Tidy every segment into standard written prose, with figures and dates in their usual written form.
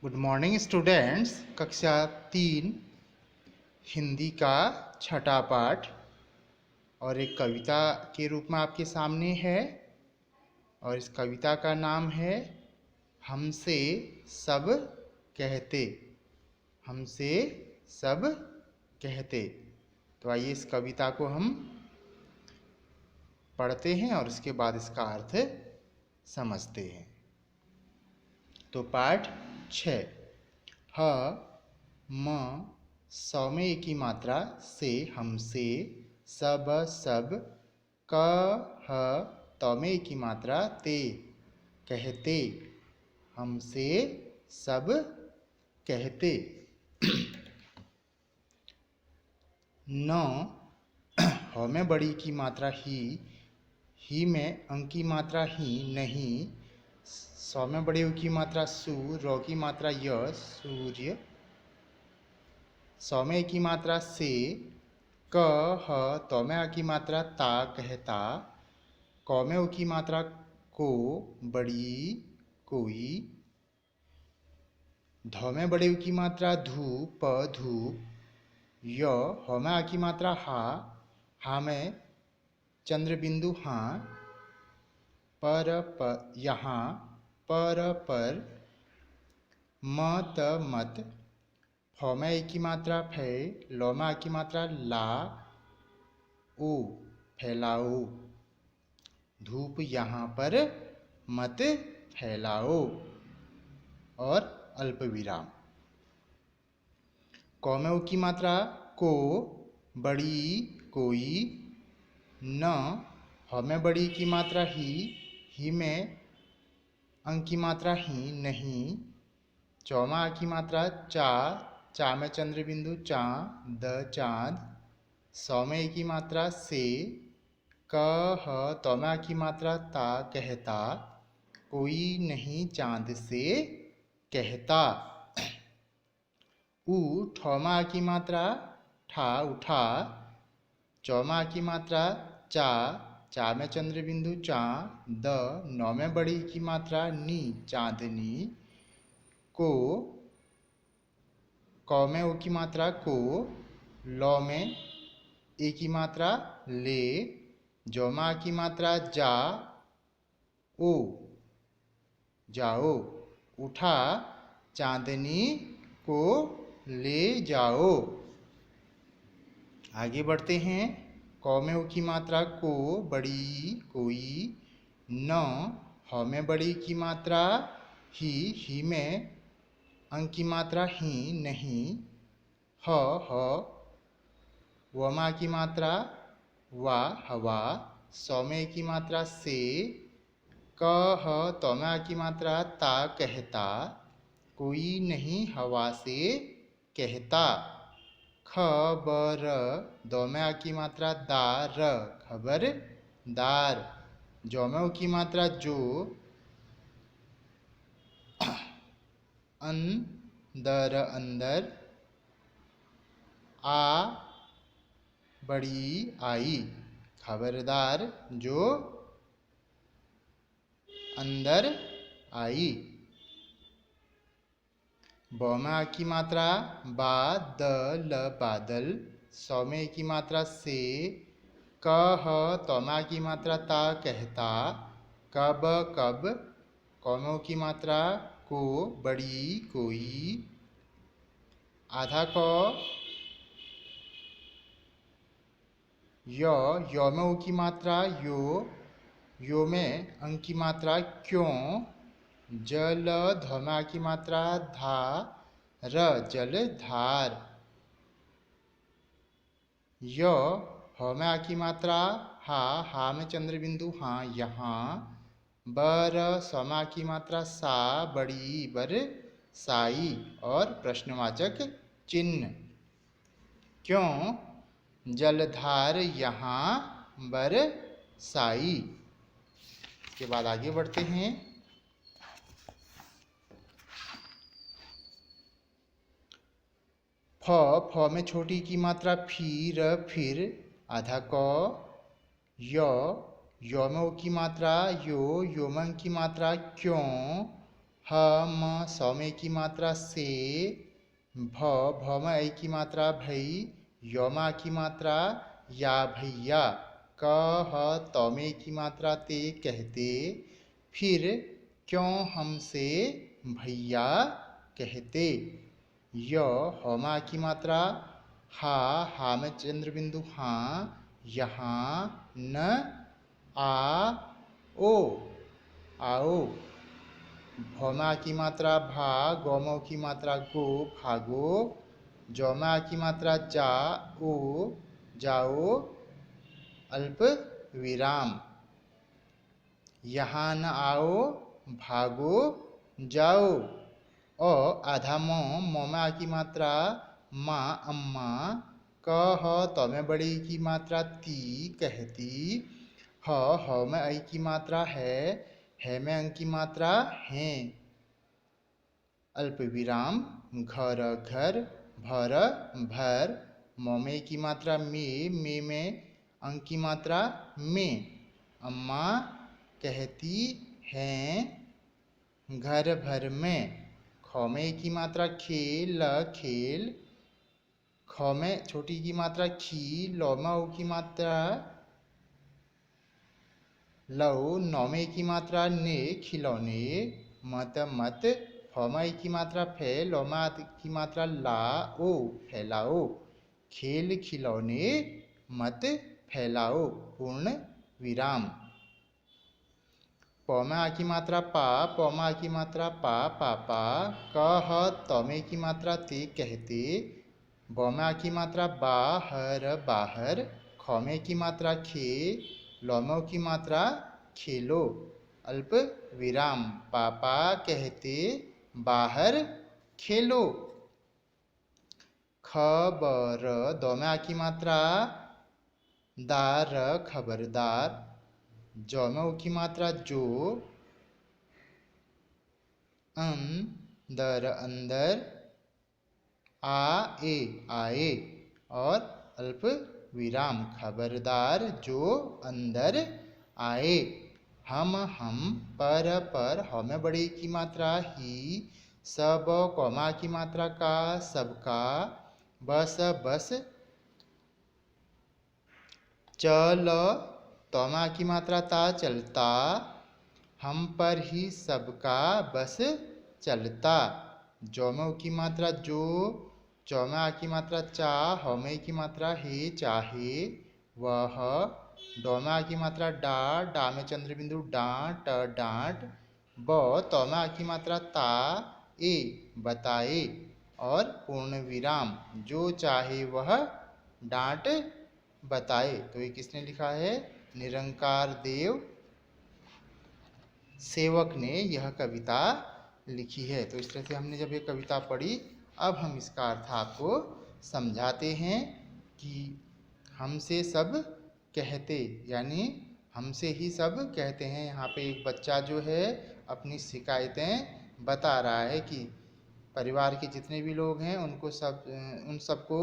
Good morning students. कक्षा 3 हिंदी का छठा पाठ और एक कविता के रूप में आपके सामने है। और इस कविता का नाम है हमसे सब कहते। हमसे सब कहते। तो आइए इस कविता को हम पढ़ते हैं और उसके बाद इसका अर्थ समझते हैं। तो पाठ 6। ह म सौ में एक ही मात्रा से हमसे सब सब। क ह त में एक ही मात्रा ते कहते हमसे सब कहते। न ह में बड़ी की मात्रा ही में अंक की मात्रा ही नहीं। सौ में बड़े की मात्रा सु, रौ की मात्रा य सूर्य। सौ में की मात्रा से। क ह तो में आ की मात्रा ता कहता। कौ में उ की मात्रा को बड़ी कोई। ध में बड़े उ की मात्रा धूप धूप। य ह में आ की मात्रा हा में चंद्र बिंदु हाँ। पर यहाँ पर। मत मत। फ में एक की मात्रा फै। लौ में आ की मात्रा ला ओ फैलाओ। धूप यहाँ पर मत फैलाओ। और अल्प विराम। क में उ की मात्रा को बड़ी कोई। न ह में बड़ी की मात्रा ही में अंक की मात्रा ही नहीं। चौ में आ की मात्रा चा में चंद्र बिंदु चाँद चाँद। सौ में एक की मात्रा से। क ह तो में आ की मात्रा ता कहता। कोई नहीं चाँद से कहता। उ ठौ में आ की मात्रा ठा उठा। चौ में आ की मात्रा चा में चंद्र बिंदु द। नौ में बड़ी की मात्रा नी चांदनी को। कौ में उ की मात्रा को। लौ में ए की मात्रा ले। जौ में आ की मात्रा जा ओ जाओ। उठा चांदनी को ले जाओ। आगे बढ़ते हैं। कौ में उ की मात्रा को बड़ी कोई। न ह में बड़ी की मात्रा ही में अंक की मात्रा ही नहीं। ह व में आ की मात्रा वा हवा। सौ में की मात्रा से। क ह तो में आ की मात्रा ता कहता। कोई नहीं हवा से कहता। खबर दो में आ की मात्रा दार खबर दार। जौ में उ की मात्रा जो अंदर अंदर। आ बड़ी आई खबरदार जो अंदर आई। ब में आ की मात्रा बादल बादल। सौ में की मात्रा से। क ह तो में आ की मात्रा ता कहता। कब कब। कौ में उ की मात्रा को बड़ी कोई। आधा क यो में उ की मात्रा यो में अंक की मात्रा क्यों। जल ध में आ की मात्रा धा र जल धार। य ह में आ की मात्रा हा में चंद्र बिंदु हाँ यहाँ। बर सौ में आ की मात्रा सा बड़ी बर साई। और प्रश्नवाचक चिन्ह। क्यों जलधार यहाँ बर साई। के बाद आगे बढ़ते हैं। फ में छोटी की मात्रा फिर। आधा क यो में उ की मात्रा यो में की मात्रा क्यों। ह म सौमे की मात्रा से, भ में ऐ की मात्रा भई, यौमा की मात्रा या भैया, क ह तौमे की मात्रा ते कहते, फिर क्यों हमसे भैया कहते। य हौमा की मात्रा हा में चंद्र बिंदु हाँ, यहाँ न आ ओ, आओ। भौमा की मात्रा भा, गौमों की मात्रा गो, भागो। जौमा की मात्रा जा, ओ, जाओ। अल्प विराम। यहाँ न आओ, भागो, जाओ। आधा मोमा की मात्रा माँ, अम्मा। क ह तो में बड़ी की मात्रा ती, कहती। ह में ऐ की मात्रा है में अंक की मात्रा हैं। अल्प विराम। घर घर, भर भर। मोमे की मात्रा में अंक की मात्रा में। अम्मा कहती हैं घर भर में। खौमे की मात्रा खेल, खेल। ख में छोटी की मात्रा खी, लौमा की मात्रा लव। नौमे की मात्रा ने, खिलौने। मत मत। फौमा की मात्रा फे, लौमा की मात्रा ला, ओ, फैलाओ। खेल खिलौने मत फैलाओ। पूर्ण विराम। पौमा की मात्रा पा, पौमा की मात्रा पा, पापा। क ह तौमे की मात्रा ते, कहते। बौमा की मात्रा बाहर, बाहर। खौमे की मात्रा खे, लौमों की मात्रा खेलो। अल्प विराम। पापा कहते बाहर खेलो। खबर, दौमा की मात्रा दार, खबरदार। जौमों की मात्रा जो, अंदर, अंदर। आए, आए। और अल्प विराम। खबरदार जो अंदर आए। हम, पर। ह में बड़ी की मात्रा ही। सब, कौमा की मात्रा का, सबका। बस, बस। चल, तौमा की मात्रा ता, चलता। हम पर ही सबका बस चलता। जौमों की मात्रा जो, चौमा की मात्रा चा, हौमे की मात्रा हे, चाहे। वह, डौमा की मात्रा डा, डा में चंद्र बिंदु डांट, डांट। ब, तौमा की मात्रा ता, ए, बताए। और पूर्ण विराम। जो चाहे वह डांट बताए। तो ये किसने लिखा है? निरंकार देव सेवक ने यह कविता लिखी है। तो इस तरह से हमने जब ये कविता पढ़ी, अब हम इसका अर्थ आपको समझाते हैं कि हमसे सब कहते, यानी हमसे ही सब कहते हैं। यहाँ पे एक बच्चा जो है अपनी शिकायतें बता रहा है कि परिवार के जितने भी लोग हैं उनको उन सबको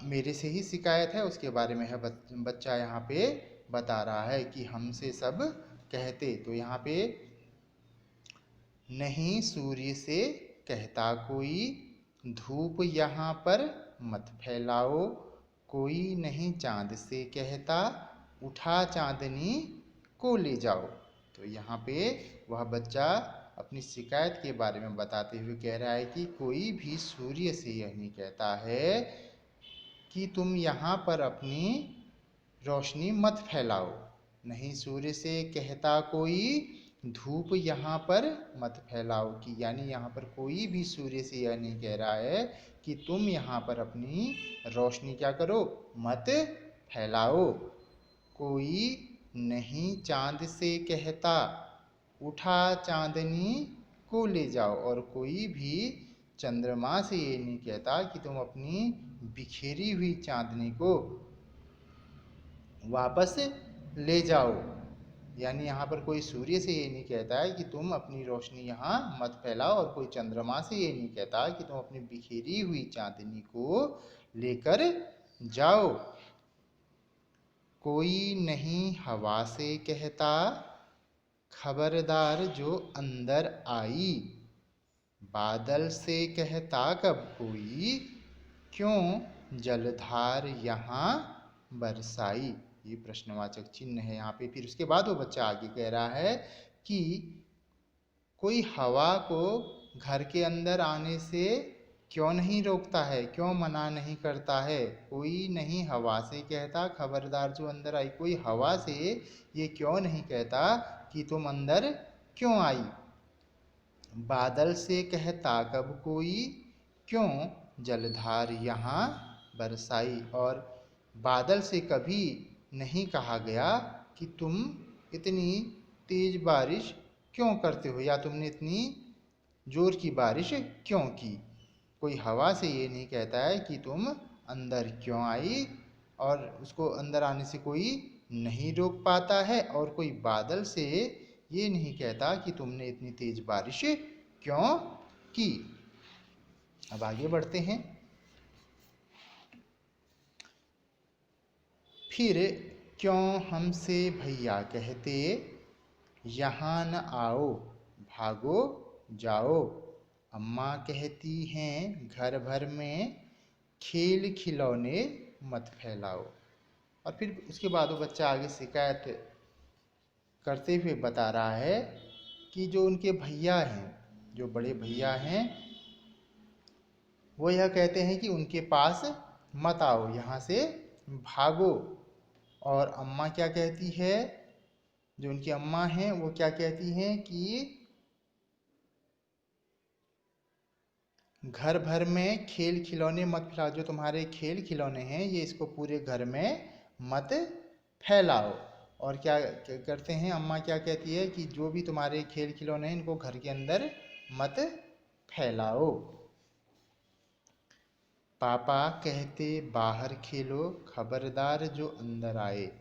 मेरे से ही शिकायत है, उसके बारे में है बच्चा यहाँ पे बता रहा है कि हमसे सब कहते। तो यहाँ पे नहीं सूर्य से कहता कोई, धूप यहाँ पर मत फैलाओ। कोई नहीं चाँद से कहता, उठा चाँदनी को ले जाओ। तो यहाँ पे वह बच्चा अपनी शिकायत के बारे में बताते हुए कह रहा है कि कोई भी सूर्य से यह नहीं कहता है कि तुम यहाँ पर अपनी रोशनी मत फैलाओ। नहीं सूर्य से कहता कोई, धूप यहाँ पर मत फैलाओ। कि यानी यहाँ पर कोई भी सूर्य से यह नहीं कह रहा है कि तुम यहाँ पर अपनी रोशनी क्या करो, मत फैलाओ। कोई नहीं चाँद से कहता, उठा चाँदनी को ले जाओ। और कोई भी चंद्रमा से ये नहीं कहता कि तुम अपनी बिखेरी हुई चाँदनी को वापस ले जाओ। यानी यहाँ पर कोई सूर्य से ये नहीं कहता है कि तुम अपनी रोशनी यहाँ मत फैलाओ, और कोई चंद्रमा से ये नहीं कहता कि तुम अपनी बिखेरी हुई चांदनी को लेकर जाओ। कोई नहीं हवा से कहता, खबरदार जो अंदर आई। बादल से कहता कब कोई, क्यों जलधार यहाँ बरसाई। ये प्रश्नवाचक चिन्ह है यहाँ पे। फिर उसके बाद वो बच्चा आगे कह रहा है कि कोई हवा को घर के अंदर आने से क्यों नहीं रोकता है, क्यों मना नहीं करता है। कोई नहीं हवा से कहता खबरदार जो अंदर आई। कोई हवा से ये क्यों नहीं कहता कि तुम अंदर क्यों आई। बादल से कहता कब कोई, क्यों जलधार यहाँ बरसाई। और बादल से कभी नहीं कहा गया कि तुम इतनी तेज बारिश क्यों करते हो, या तुमने इतनी जोर की बारिश क्यों की। कोई हवा से ये नहीं कहता है कि तुम अंदर क्यों आई, और उसको अंदर आने से कोई नहीं रोक पाता है। और कोई बादल से ये नहीं कहता कि तुमने इतनी तेज बारिश क्यों की। अब आगे बढ़ते हैं। फिर क्यों हमसे भैया कहते, यहाँ न आओ भागो जाओ। अम्मा कहती हैं घर भर में खेल खिलौने मत फैलाओ। और फिर उसके बाद वो बच्चा आगे शिकायत करते हुए बता रहा है कि जो उनके भैया हैं, जो बड़े भैया हैं, वो यह कहते हैं कि उनके पास मत आओ, यहाँ से भागो। और अम्मा क्या कहती है, जो उनकी अम्मा हैं वो क्या कहती हैं कि घर भर में खेल खिलौने मत फैलाओ। जो तुम्हारे खेल खिलौने हैं ये इसको पूरे घर में मत फैलाओ। और क्या करते हैं, अम्मा क्या कहती है कि जो भी तुम्हारे खेल खिलौने हैं इनको घर के अंदर मत फैलाओ। पापा कहते बाहर खेलो खबरदार जो अंदर आए।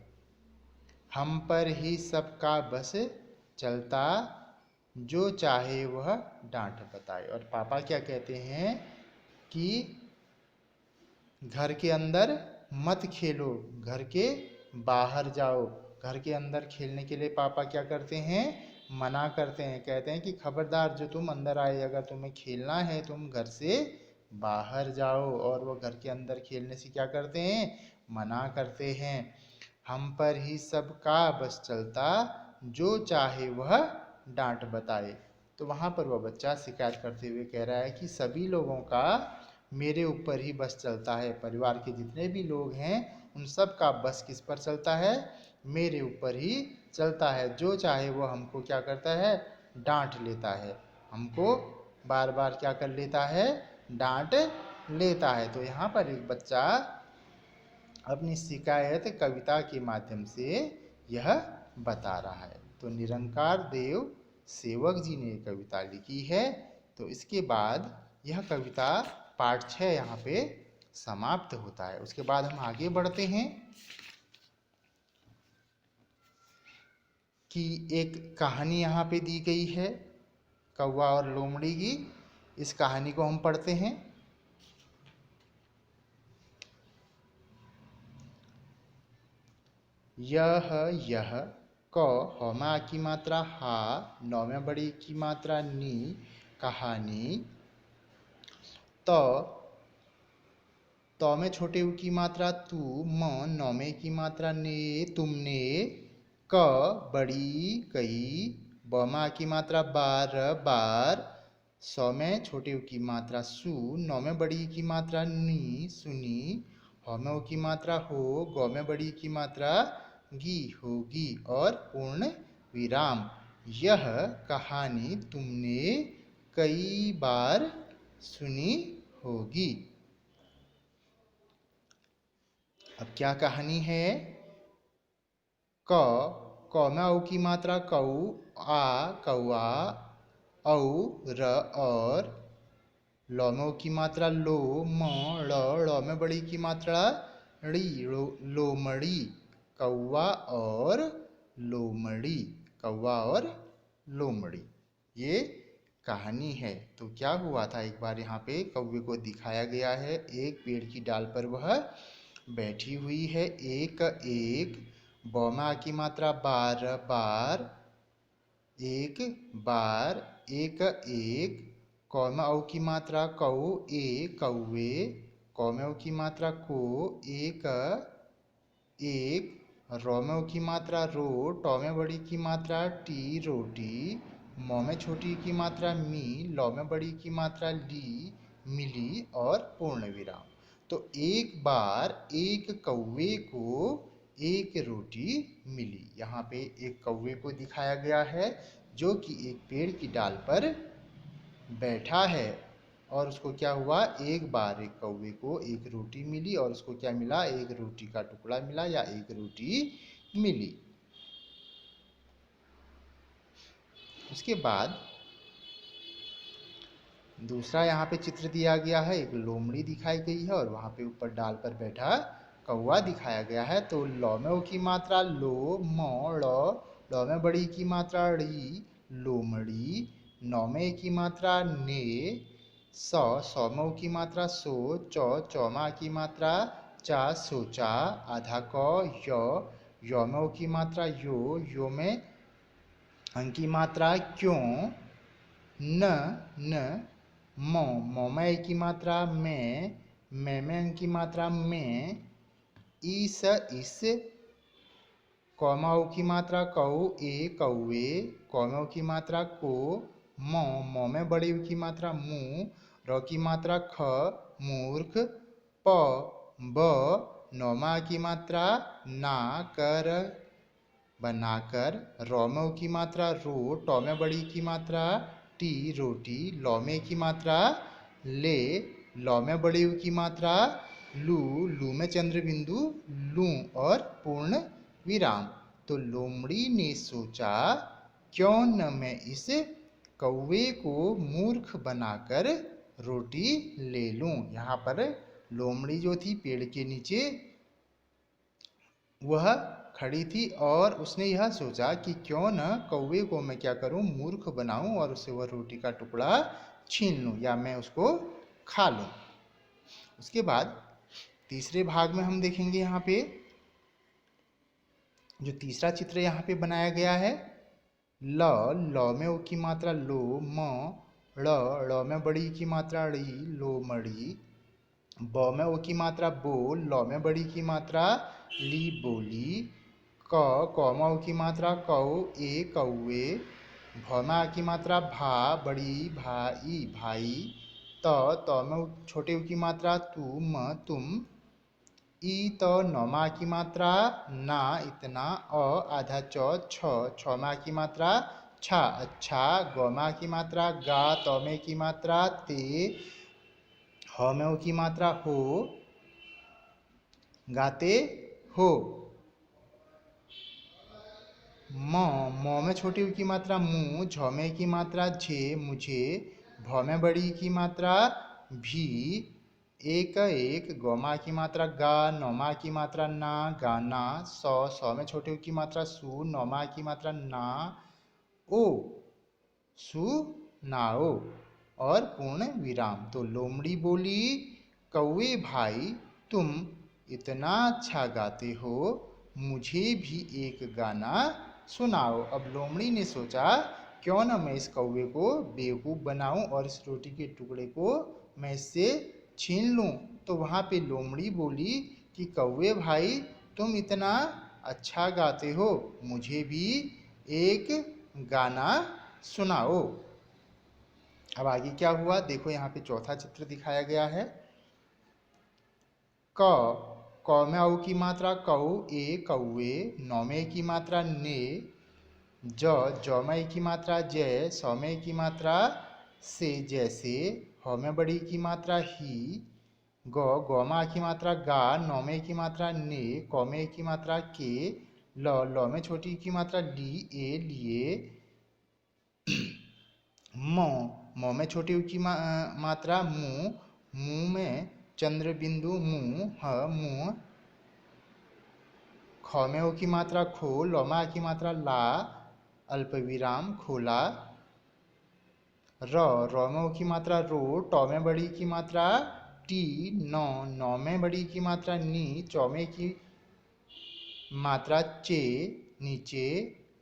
हम पर ही सबका बस चलता जो चाहे वह डांट बताए। और पापा क्या कहते हैं कि घर के अंदर मत खेलो, घर के बाहर जाओ। घर के अंदर खेलने के लिए पापा क्या करते हैं, मना करते हैं। कहते हैं कि खबरदार जो तुम अंदर आए, अगर तुम्हें खेलना है तुम घर से बाहर जाओ। और वो घर के अंदर खेलने से क्या करते हैं, मना करते हैं। हम पर ही सबका बस चलता जो चाहे वह डांट बताए। तो वहाँ पर वह बच्चा शिकायत करते हुए कह रहा है कि सभी लोगों का मेरे ऊपर ही बस चलता है। परिवार के जितने भी लोग हैं उन सब का बस किस पर चलता है, मेरे ऊपर ही चलता है। जो चाहे वो हमको क्या करता है, डांट लेता है। हमको बार बार क्या कर लेता है, डांट लेता है। तो यहाँ पर एक बच्चा अपनी शिकायत कविता के माध्यम से यह बता रहा है। तो निरंकार देव सेवक जी ने कविता लिखी है। तो इसके बाद यह कविता पाठ 6 यहाँ पे समाप्त होता है। उसके बाद हम आगे बढ़ते हैं कि एक कहानी यहाँ पे दी गई है कौवा और लोमड़ी की। इस कहानी को हम पढ़ते हैं। यह क हमा की मात्रा हा, नौ में बड़ी की मात्रा नी, कहानी। तो में छोटे उ की मात्रा तू, म नौ में की मात्रा ने, तुमने। क बड़ी कई, ब मा की मात्रा बार बार, सौ में छोटे उ की मात्रा सु, नौ में बड़ी की मात्रा नी, सुनी। ह में उ की मात्रा हो, गौ में बड़ी की मात्रा गी, होगी। और पूर्ण विराम। यह कहानी तुमने कई बार सुनी होगी। अब क्या कहानी है, क में औ की मात्रा कौ, आ कौआ, औ र और, लौ में उ की मात्रा लो, म ड़ में बड़ी की मात्रा ड़ी, लोमड़ी। कौवा और लोमड़ी, कौवा और लोमड़ी, ये कहानी है। तो क्या हुआ था, एक बार यहाँ पे कौवे को दिखाया गया है। एक पेड़ की डाल पर वह बैठी हुई है। एक एक, ब में आ की मात्रा बार बार, एक बार, एक एक, कौ में औ की मात्रा कौ, ए कौवे, कौ में औ की मात्रा को, एक एक, रौ में उ की मात्रा रो, टौ में बड़ी की मात्रा टी रोटी, मौ में छोटी की मात्रा मी, लौ में बड़ी की मात्रा ली मिली और पूर्ण विराम। तो एक बार एक कौवे को एक रोटी मिली। यहाँ पे एक कौवे को दिखाया गया है जो कि एक पेड़ की डाल पर बैठा है और उसको क्या हुआ, एक बार एक कौवे को एक रोटी मिली और उसको क्या मिला, एक रोटी का टुकड़ा मिला या एक रोटी मिली। उसके बाद दूसरा यहाँ पे चित्र दिया गया है, एक लोमड़ी दिखाई गई है और वहाँ पे ऊपर डाल पर बैठा कौवा दिखाया गया है। तो लौ में उ की मात्रा लो, मौ, लौ में बड़ी की मात्रा ड़ी, लोमड़ी, नौ में की मात्रा ने, सौ में उ की मात्रा सो, चौ में की मात्रा चा, सोचा, आधा क, यो में उ की मात्रा यो में अंक की मात्रा क्यों, न, मौ में ए की मात्रा में अंक की मात्रा में, इस, कौ में औ की मात्रा कौ, ए कौवे, कौ में औ की मात्रा को, मौ में बड़ी उ की मात्रा मु, रौ की मात्रा ख, मूर्ख, ब, नौ में की मात्रा ना, कर, बनाकर, रौ में उ की मात्रा रो, टौ में बड़ी की मात्रा टी रोटी, लौ में की मात्रा ले, लौ में बड़ी उ की मात्रा लू में चंद्र बिंदु लू और पूर्ण विराम। तो लोमड़ी ने सोचा क्यों न मैं इस कौवे को मूर्ख बनाकर रोटी ले लूं। यहाँ पर लोमड़ी जो थी पेड़ के नीचे वह खड़ी थी और उसने यह सोचा कि क्यों न कौवे को मैं क्या करूं, मूर्ख बनाऊं और उससे वह रोटी का टुकड़ा छीन लूं या मैं उसको खा लूं। उसके बाद तीसरे भाग में हम देखेंगे यहाँ पे जो तीसरा चित्र यहाँ पे बनाया गया है, लौ में उ की मात्रा लो, ड़ में बड़ी की मात्रा ड़ी, लोमड़ी, ब में उ की मात्रा बो, लौ में बड़ी की मात्रा ली बोली, कौ में उ की मात्रा कौ, ए कौवे, भ में आ की मात्रा भा बड़ी भाई भाई, त में छोटे उ की मात्रा तुम तुम, ई तो नौ में की मात्रा ना इतना, आधा छ में की मात्रा छा अच्छा, गौ में की मात्रा गा, तौ में की मात्रा ते, ह में उ की मात्रा हो, गाते हो, मौ में छोटी उ की मात्रा मु, झ में की मात्रा झे मुझे, भ में बड़ी की मात्रा भी, एक एक, गौ में की मात्रा गा, नौ में की मात्रा ना गाना, सौ में छोटे उ की मात्रा सु, नौ में की मात्रा ना ओ, सु नाओ और पूर्ण विराम। तो लोमड़ी बोली कौवे भाई तुम इतना अच्छा गाते हो, मुझे भी एक गाना सुनाओ। अब लोमड़ी ने सोचा क्यों ना मैं इस कौवे को बेवकूफ़ बनाऊं और इस रोटी के टुकड़े को मैं इससे छीन लूं। तो वहाँ पे लोमड़ी बोली कि कौवे भाई तुम इतना अच्छा गाते हो, मुझे भी एक गाना सुनाओ। अब आगे क्या हुआ देखो, यहाँ पे चौथा चित्र दिखाया गया है, कौ में औ की मात्रा कौ, ए कौवे, नौ में की मात्रा ने, जौ में की मात्रा जय, सौ में की मात्रा से जैसे, ह में बड़ी की मात्रा ही, गौ में की मात्रा गा, नौ में की मात्रा ने, कौ में की मात्रा के, लौ में छोटी की मात्रा ली ए लिए, मौ में छोटी उ की मात्रा मुंह में चंद्र बिंदु मुंह, ख में उ की मात्रा खो, लौ में की मात्रा ला अल्प विराम खोला, रौ में उ की मात्रा रो, टौ में बड़ी की मात्रा टी, नौ में बड़ी की मात्रा नी, चौ में की मात्रा चे नीचे,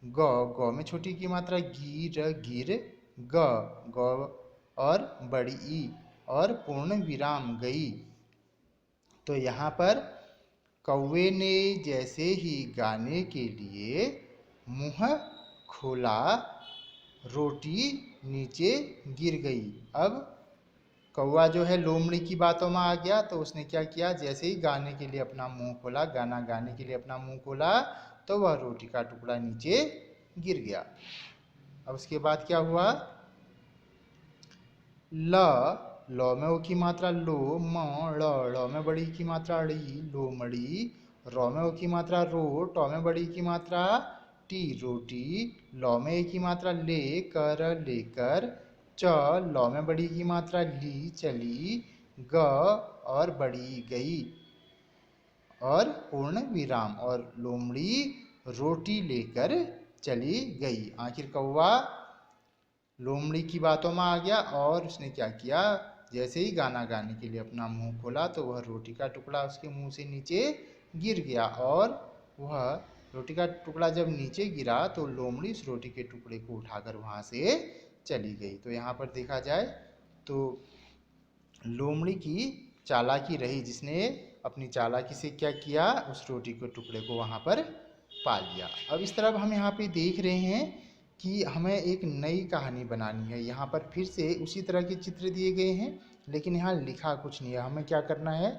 गौ में छोटी की मात्रा गिर गिर गौ और बड़ी ई और पूर्ण विराम गई। तो यहाँ पर कौवे ने जैसे ही गाने के लिए मुंह खोला, रोटी नीचे गिर गई। अब कौवा जो है लोमड़ी की बातों में आ गया, तो उसने क्या किया, जैसे ही गाने के लिए अपना मुंह खोला, गाना गाने के लिए अपना मुंह खोला, तो वह रोटी का टुकड़ा नीचे गिर गया। अब उसके बाद क्या हुआ, ल में ओ की मात्रा लो, म ड़ में बड़ी की मात्रा ड़ी, लोमड़ी, र में ओ की मात्रा रो, ट में बड़ी की मात्रा टी, रोटी, ल में ए की मात्रा ले, कर लेकर, च ल में बड़ी की मात्रा ली, चली, ग और बड़ी गई और पूर्ण विराम, और लोमड़ी रोटी लेकर चली गई। आखिर कौवा लोमड़ी की बातों में आ गया और उसने क्या किया, जैसे ही गाना गाने के लिए अपना मुंह खोला, तो वह रोटी का टुकड़ा उसके मुंह से नीचे गिर गया, और वह रोटी का टुकड़ा जब नीचे गिरा तो लोमड़ी उस रोटी के टुकड़े को उठाकर वहां से चली गई। तो यहाँ पर देखा जाए तो लोमड़ी की चालाकी रही, जिसने अपनी चालाकी से क्या किया, उस रोटी के टुकड़े को वहां पर पा लिया। अब इस तरफ हम यहाँ पे देख रहे हैं कि हमें एक नई कहानी बनानी है। यहाँ पर फिर से उसी तरह के चित्र दिए गए हैं, लेकिन यहाँ लिखा कुछ नहीं है। हमें क्या करना है,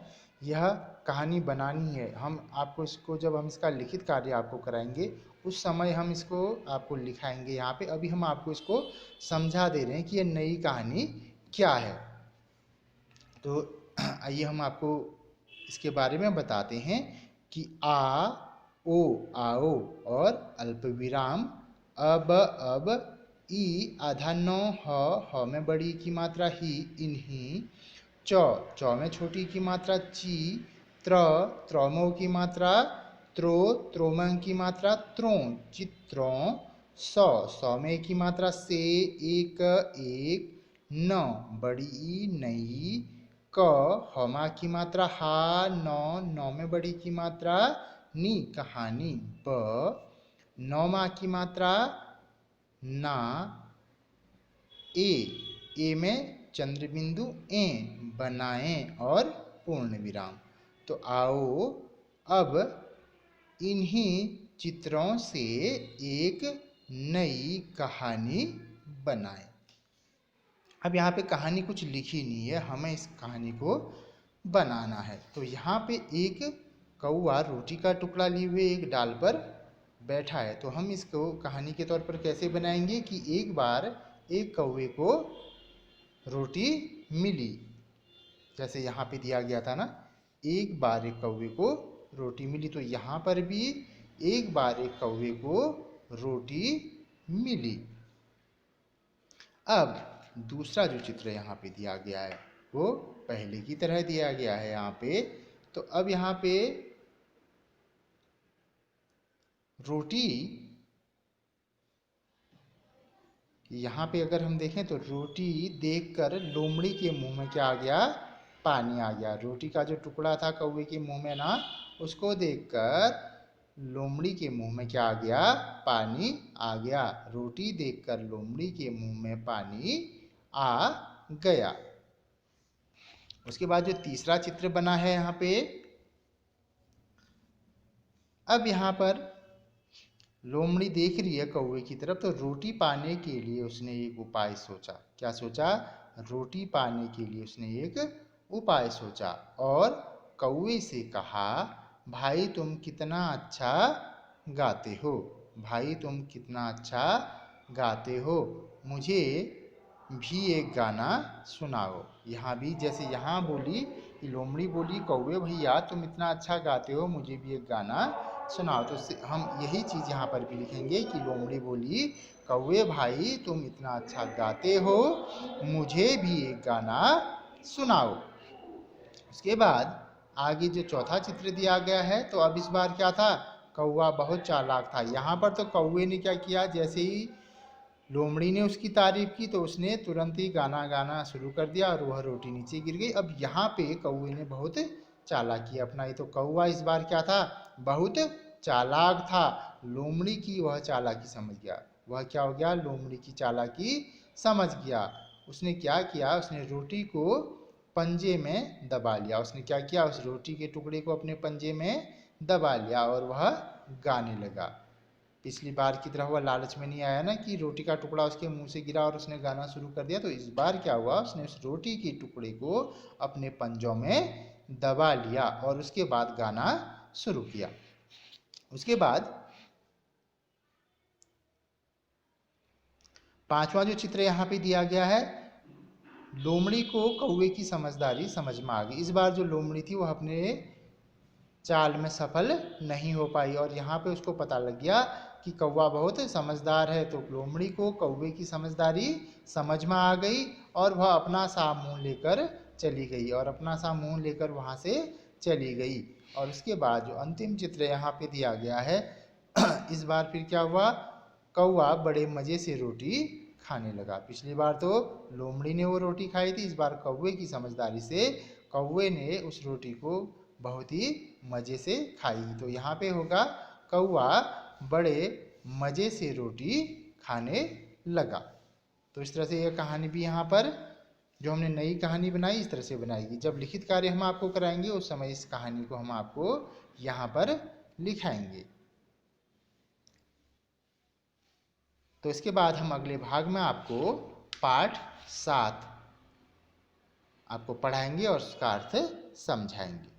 यह कहानी बनानी है। हम आपको इसको, जब हम इसका लिखित कार्य आपको कराएंगे, उस समय हम इसको आपको लिखाएंगे यहाँ पे। अभी हम आपको इसको समझा दे रहे हैं कि यह नई कहानी क्या है। तो आइए हम आपको इसके बारे में बताते हैं कि आ, ओ, आओ और अल्प विराम, अब, ई आधा नौ, ह में बड़ी की मात्रा ही, इन्हीं, च में छोटी की मात्रा ची, त्रौमों की मात्रा त्रोमं की मात्रा त्रों, चित्रों, सौ में की मात्रा से, एक एक, न बड़ी नई, क हमा की मात्रा हा, नौ में बड़ी की मात्रा नी, कहानी, ब नौमा की मात्रा ना, ए में चंद्रबिंदु, ए बनाएं और पूर्ण विराम। तो आओ अब इन्हीं चित्रों से एक नई कहानी बनाएं। अब यहाँ पे कहानी कुछ लिखी नहीं है, हमें इस कहानी को बनाना है। तो यहाँ पे एक कौवा रोटी का टुकड़ा लिए हुए एक डाल पर बैठा है। तो हम इसको कहानी के तौर पर कैसे बनाएंगे कि एक बार एक कौवे को रोटी मिली, जैसे यहाँ पे दिया गया था ना, एक बार एक कौवे को रोटी मिली। तो यहाँ पर भी एक बार एक कौवे को रोटी मिली। अब दूसरा जो चित्र यहाँ पे दिया गया है वो पहले की तरह दिया गया है यहाँ पे। तो अब यहाँ पे रोटी, यहाँ पे अगर हम देखें तो रोटी देखकर लोमड़ी के मुंह में क्या आ गया, पानी आ गया। रोटी का जो टुकड़ा था कौवे के मुंह में ना, उसको देखकर लोमड़ी के मुंह में क्या आ गया, पानी आ गया। रोटी देखकर लोमड़ी के मुंह में पानी आ गया। उसके बाद जो तीसरा चित्र बना है यहाँ पे, अब यहाँ पर लोमड़ी देख रही है कौवे की तरफ। तो रोटी पाने के लिए उसने एक उपाय सोचा। क्या सोचा, रोटी पाने के लिए उसने एक उपाय सोचा और कौवे से कहा, भाई तुम कितना अच्छा गाते हो, भाई तुम कितना अच्छा गाते हो, मुझे भी एक गाना सुनाओ। यहाँ भी जैसे यहाँ बोली, लोमड़ी बोली, कौवे भैया तुम इतना अच्छा गाते हो, मुझे भी एक गाना सुनाओ। तो हम यही चीज़ यहाँ पर भी लिखेंगे कि लोमड़ी बोली, कौवे भाई तुम इतना अच्छा गाते हो, मुझे भी एक गाना सुनाओ। उसके बाद आगे जो चौथा चित्र दिया गया है, तो अब इस बार क्या था, कौवा बहुत चालाक था। यहाँ पर तो कौवे ने क्या किया, जैसे ही लोमड़ी ने उसकी तारीफ की तो उसने तुरंत ही गाना गाना शुरू कर दिया और वह रोटी नीचे गिर गई। अब यहाँ पे कौवे ने बहुत चालाकी अपनाई। तो कौवा इस बार क्या था, बहुत चालाक था। लोमड़ी की वह चालाकी समझ गया। वह क्या हो गया? लोमड़ी की चालाकी समझ गया। उसने क्या किया? उसने रोटी को पंजे में दबा लिया। उसने क्या किया? उस रोटी के टुकड़े को अपने पंजे में दबा लिया और वह गाने लगा। पिछली बार की तरह वह लालच में नहीं आया ना कि रोटी का टुकड़ा उसके मुंह से गिरा और उसने गाना शुरू कर दिया। तो इस बार क्या हुआ? उसने उस रोटी के टुकड़े को अपने पंजों में दबा लिया और उसके बाद गाना शुरू किया। उसके बाद पांचवा जो चित्र यहाँ पे दिया गया है, लोमड़ी को कौवे की समझदारी समझ में आ गई। इस बार जो लोमड़ी थी वह अपने चाल में सफल नहीं हो पाई और यहाँ पे उसको पता लग गया कि कौवा बहुत समझदार है। तो लोमड़ी को कौवे की समझदारी समझ में आ गई और वह अपना सा मुंह लेकर चली गई और अपना सा मुंह लेकर वहाँ से चली गई। और उसके बाद जो अंतिम चित्र यहाँ पे दिया गया है, इस बार फिर क्या हुआ? कौवा बड़े मज़े से रोटी खाने लगा। पिछली बार तो लोमड़ी ने वो रोटी खाई थी, इस बार कौवे की समझदारी से कौवे ने उस रोटी को बहुत ही मज़े से खाई। तो यहाँ पे होगा कौवा बड़े मज़े से रोटी खाने लगा। तो इस तरह से यह कहानी भी यहाँ पर जो हमने नई कहानी बनाई इस तरह से बनाएगी। जब लिखित कार्य हम आपको कराएंगे उस समय इस कहानी को हम आपको यहाँ पर लिखाएंगे। तो इसके बाद हम अगले भाग में आपको पाठ 7 आपको पढ़ाएंगे और उसका अर्थ समझाएंगे।